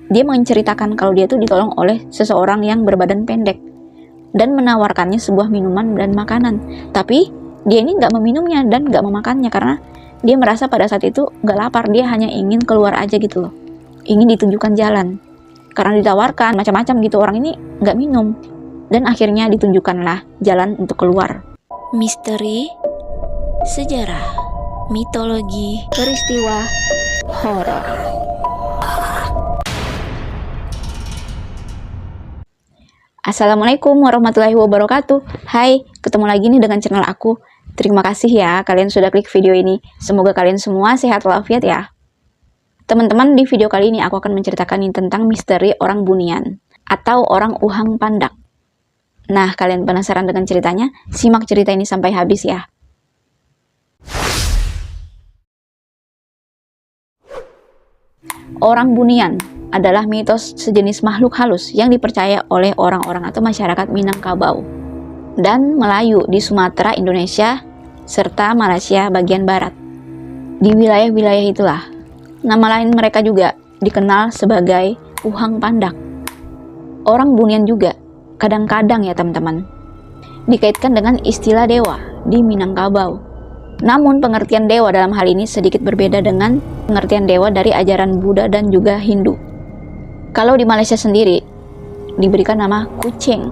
dia menceritakan kalau dia tuh ditolong oleh seseorang yang berbadan pendek dan menawarkannya sebuah minuman dan makanan. Tapi dia ini nggak meminumnya dan nggak memakannya karena dia merasa pada saat itu nggak lapar. Dia hanya ingin keluar aja gitu loh, ingin ditunjukkan jalan. Karena ditawarkan macam-macam gitu, orang ini nggak minum. Dan akhirnya ditunjukkanlah jalan untuk keluar. Misteri, sejarah, mitologi, peristiwa, horor. Assalamualaikum warahmatullahi wabarakatuh. Hai, ketemu lagi nih dengan channel aku. Terima kasih ya kalian sudah klik video ini. Semoga kalian semua sehat walafiat ya. Teman-teman, di video kali ini aku akan menceritakan tentang misteri orang Bunian atau orang Uhang Pandak. Nah, kalian penasaran dengan ceritanya? Simak cerita ini sampai habis ya. Orang Bunian adalah mitos sejenis makhluk halus yang dipercaya oleh orang-orang atau masyarakat Minangkabau dan Melayu di Sumatera, Indonesia, serta Malaysia bagian barat. Di wilayah-wilayah itulah, nama lain mereka juga dikenal sebagai Uhang Pandak. Orang Bunian juga kadang-kadang ya teman-teman, dikaitkan dengan istilah dewa di Minangkabau. Namun pengertian dewa dalam hal ini sedikit berbeda dengan pengertian dewa dari ajaran Buddha dan juga Hindu. Kalau di Malaysia sendiri diberikan nama kucing.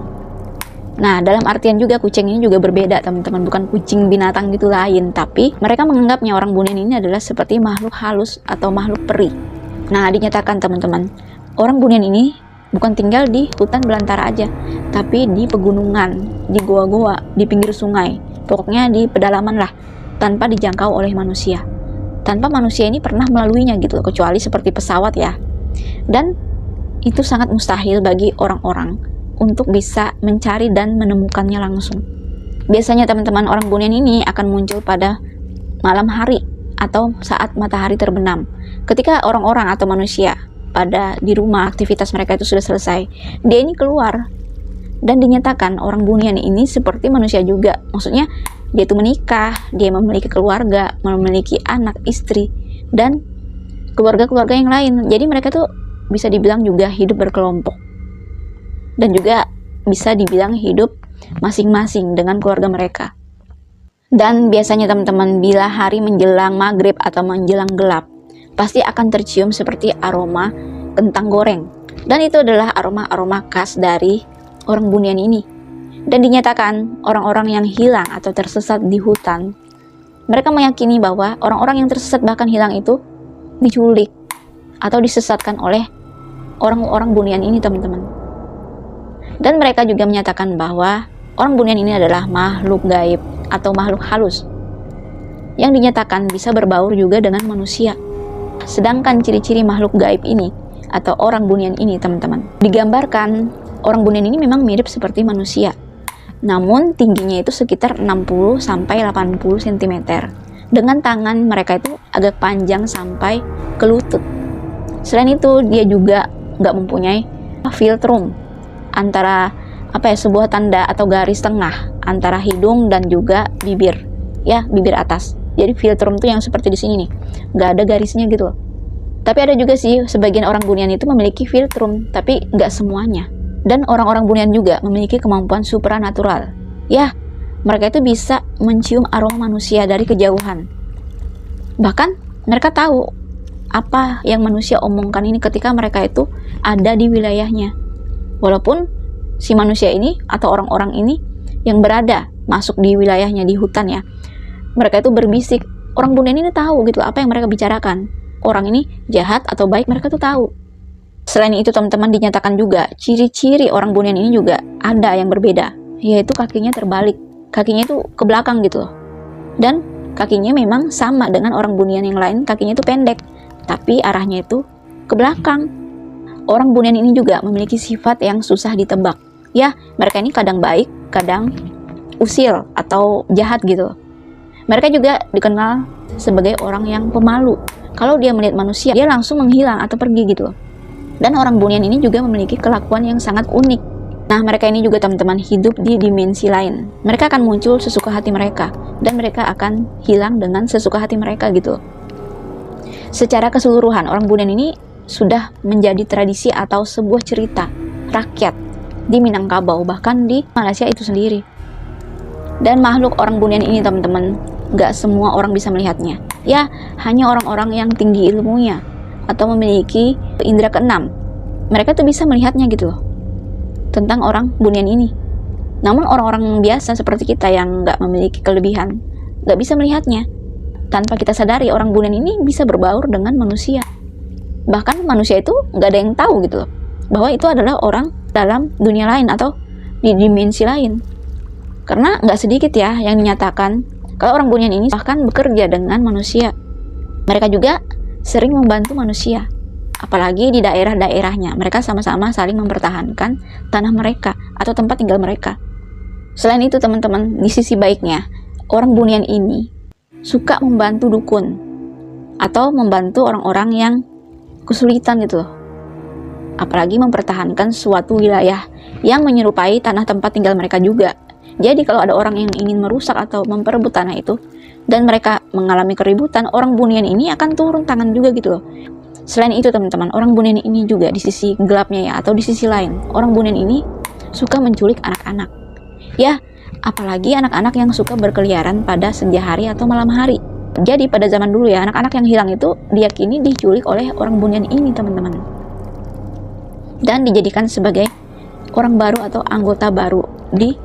Nah, dalam artian juga kucing ini juga berbeda teman-teman, bukan kucing binatang gitu lain, tapi mereka menganggapnya orang Bunian ini adalah seperti makhluk halus atau makhluk peri. Nah, dinyatakan teman-teman, orang Bunian ini bukan tinggal di hutan belantara aja, tapi di pegunungan, di goa-goa, di pinggir sungai, pokoknya di pedalaman lah, tanpa dijangkau oleh manusia. Tanpa manusia ini pernah melaluinya gitu loh, kecuali seperti pesawat ya. Dan itu sangat mustahil bagi orang-orang untuk bisa mencari dan menemukannya langsung. Biasanya teman-teman, orang Bunian ini akan muncul pada malam hari atau saat matahari terbenam. Ketika orang-orang atau manusia pada di rumah, aktivitas mereka itu sudah selesai, dia ini keluar dan dinyatakan orang Bunian ini seperti manusia juga. Maksudnya dia itu menikah, dia memiliki keluarga, memiliki anak, istri, dan keluarga-keluarga yang lain. Jadi mereka tuh bisa dibilang juga hidup berkelompok dan juga bisa dibilang hidup masing-masing dengan keluarga mereka. Dan biasanya teman-teman, bila hari menjelang maghrib atau menjelang gelap, pasti akan tercium seperti aroma kentang goreng, dan itu adalah aroma-aroma khas dari orang Bunian ini. Dan dinyatakan orang-orang yang hilang atau tersesat di hutan, mereka meyakini bahwa orang-orang yang tersesat bahkan hilang itu diculik atau disesatkan oleh orang-orang Bunian ini teman-teman. Dan mereka juga menyatakan bahwa orang Bunian ini adalah makhluk gaib atau makhluk halus yang dinyatakan bisa berbaur juga dengan manusia. Sedangkan ciri-ciri makhluk gaib ini atau orang Bunian ini teman-teman, digambarkan orang Bunian ini memang mirip seperti manusia, namun tingginya itu sekitar 60 sampai 80 cm. Dengan tangan mereka itu agak panjang sampai ke lutut. Selain itu, dia juga nggak mempunyai filtrum antara sebuah tanda atau garis tengah antara hidung dan juga bibir, ya, bibir atas. Jadi filtrum tuh yang seperti di sini nih, nggak ada garisnya gitu loh. Tapi ada juga sih sebagian orang Bunian itu memiliki filtrum, tapi nggak semuanya. Dan orang-orang Bunian juga memiliki kemampuan supranatural. Ya, mereka itu bisa mencium aroma manusia dari kejauhan. Bahkan mereka tahu apa yang manusia omongkan ini ketika mereka itu ada di wilayahnya. Walaupun si manusia ini atau orang-orang ini yang berada masuk di wilayahnya, di hutan ya, mereka itu berbisik. Orang Bunian ini tahu gitu apa yang mereka bicarakan. Orang ini jahat atau baik, mereka tuh tahu. Selain itu teman-teman, dinyatakan juga ciri-ciri orang Bunian ini juga ada yang berbeda, yaitu kakinya terbalik. Kakinya itu ke belakang gitu loh. Dan kakinya memang sama dengan orang Bunian yang lain, kakinya itu pendek, tapi arahnya itu ke belakang. Orang Bunian ini juga memiliki sifat yang susah ditebak. Ya, mereka ini kadang baik, kadang usil atau jahat gitu. Mereka juga dikenal sebagai orang yang pemalu. Kalau dia melihat manusia, dia langsung menghilang atau pergi gitu. Dan orang Bunian ini juga memiliki kelakuan yang sangat unik. Nah, mereka ini juga teman-teman hidup di dimensi lain. Mereka akan muncul sesuka hati mereka, dan mereka akan hilang dengan sesuka hati mereka gitu. Secara keseluruhan, orang Bunian ini sudah menjadi tradisi atau sebuah cerita rakyat di Minangkabau, bahkan di Malaysia itu sendiri. Dan makhluk orang bunian ini teman-teman, gak semua orang bisa melihatnya. Ya, hanya orang-orang yang tinggi ilmunya atau memiliki indera keenam, mereka tuh bisa melihatnya gitu loh, tentang orang bunian ini. Namun orang-orang biasa seperti kita yang gak memiliki kelebihan, gak bisa melihatnya. Tanpa kita sadari, orang bunian ini bisa berbaur dengan manusia. Bahkan manusia itu gak ada yang tahu gitu loh, bahwa itu adalah orang dalam dunia lain atau di dimensi lain. Karena gak sedikit ya yang dinyatakan kalau orang bunian ini bahkan bekerja dengan manusia. Mereka juga sering membantu manusia, apalagi di daerah-daerahnya. Mereka sama-sama saling mempertahankan tanah mereka atau tempat tinggal mereka. Selain itu teman-teman, di sisi baiknya, orang bunian ini suka membantu dukun atau membantu orang-orang yang kesulitan gitu loh. Apalagi mempertahankan suatu wilayah yang menyerupai tanah tempat tinggal mereka juga. Jadi kalau ada orang yang ingin merusak atau memperebut tanah itu dan mereka mengalami keributan, orang bunian ini akan turun tangan juga gitu loh. Selain itu teman-teman, orang bunian ini juga di sisi gelapnya ya, atau di sisi lain, orang bunian ini suka menculik anak-anak. Ya, apalagi anak-anak yang suka berkeliaran pada senja hari atau malam hari. Jadi pada zaman dulu ya, anak-anak yang hilang itu diyakini diculik oleh orang bunian ini teman-teman, dan dijadikan sebagai orang baru atau anggota baru di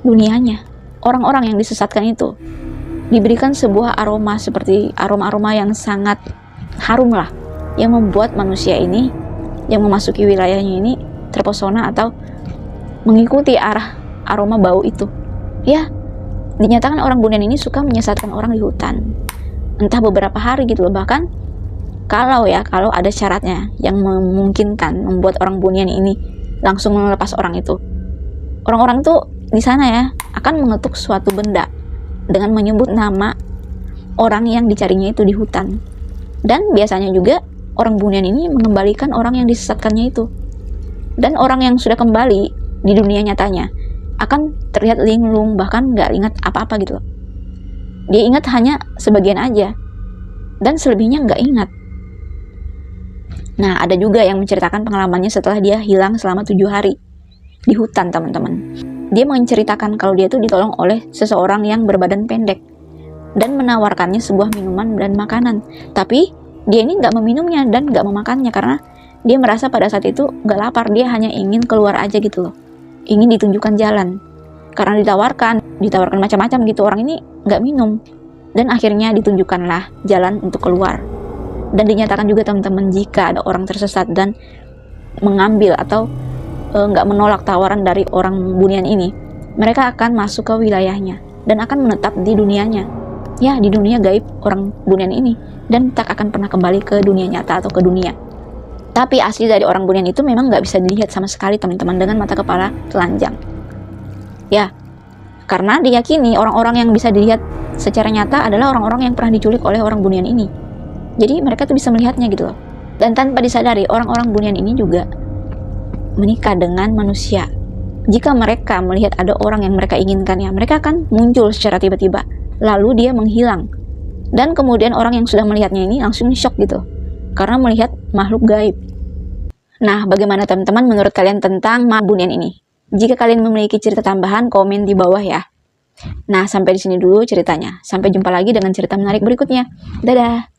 dunianya. Orang-orang yang disesatkan itu diberikan sebuah aroma seperti aroma-aroma yang sangat harum lah, yang membuat manusia ini yang memasuki wilayahnya ini terpesona atau mengikuti arah aroma bau itu. Ya, dinyatakan orang bunian ini suka menyesatkan orang di hutan, entah beberapa hari gitu loh. Bahkan kalau ada syaratnya yang memungkinkan membuat orang bunian ini langsung melepas orang itu, orang-orang tuh di sana ya akan mengetuk suatu benda dengan menyebut nama orang yang dicarinya itu di hutan. Dan biasanya juga orang bunian ini mengembalikan orang yang disesatkannya itu. Dan orang yang sudah kembali di dunia nyatanya akan terlihat linglung, bahkan gak ingat apa-apa gitu loh. Dia ingat hanya sebagian aja, dan selebihnya gak ingat. Nah, ada juga yang menceritakan pengalamannya setelah dia hilang selama 7 hari di hutan teman-teman. Dia menceritakan kalau dia tuh ditolong oleh seseorang yang berbadan pendek dan menawarkannya sebuah minuman dan makanan. Tapi dia ini gak meminumnya dan gak memakannya karena dia merasa pada saat itu gak lapar. Dia hanya ingin keluar aja gitu loh, ingin ditunjukkan jalan. Karena ditawarkan macam-macam gitu, orang ini gak minum, dan akhirnya ditunjukkanlah jalan untuk keluar. Dan dinyatakan juga teman-teman, jika ada orang tersesat dan mengambil atau gak menolak tawaran dari orang bunian ini, mereka akan masuk ke wilayahnya dan akan menetap di dunianya, ya di dunia gaib orang bunian ini, dan tak akan pernah kembali ke dunia nyata atau ke dunia. Tapi asli dari orang bunian itu memang gak bisa dilihat sama sekali teman-teman dengan mata kepala telanjang. Ya, karena diyakini orang-orang yang bisa dilihat secara nyata adalah orang-orang yang pernah diculik oleh orang bunian ini. Jadi mereka tuh bisa melihatnya gitu loh. Dan tanpa disadari, orang-orang bunian ini juga menikah dengan manusia. Jika mereka melihat ada orang yang mereka inginkan ya, mereka akan muncul secara tiba-tiba, lalu dia menghilang. Dan kemudian orang yang sudah melihatnya ini langsung shock gitu, karena melihat makhluk gaib. Nah, bagaimana teman-teman menurut kalian tentang bunian ini? Jika kalian memiliki cerita tambahan, komen di bawah ya. Nah, sampai di sini dulu ceritanya. Sampai jumpa lagi dengan cerita menarik berikutnya. Dadah!